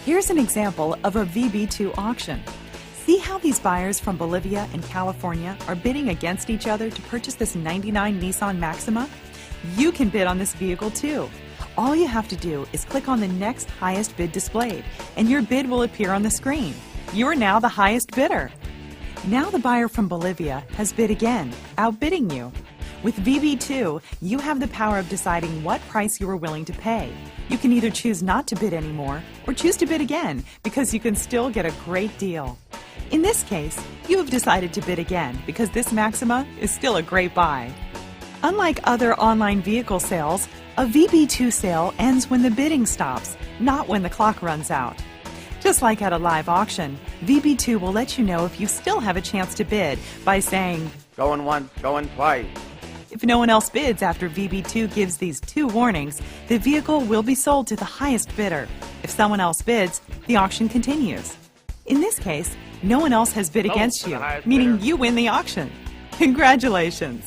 Here's an example of a VB2 auction. See how these buyers from Bolivia and California are bidding against each other to purchase this '99 Nissan Maxima? You can bid on this vehicle too. All you have to do is click on the next highest bid displayed, and your bid will appear on the screen. You are now the highest bidder. Now the buyer from Bolivia has bid again, outbidding you. With VB2, you have the power of deciding what price you are willing to pay. You can either choose not to bid anymore or choose to bid again because you can still get a great deal. In this case, you have decided to bid again because this Maxima is still a great buy. Unlike other online vehicle sales, a VB2 sale ends when the bidding stops, not when the clock runs out. Just like at a live auction, VB2 will let you know if you still have a chance to bid by saying, "Going once, going twice." If no one else bids after VB2 gives these 2 warnings, the vehicle will be sold to the highest bidder. If someone else bids, the auction continues. In this case, no one else has bid against you, meaning you win the auction. Congratulations!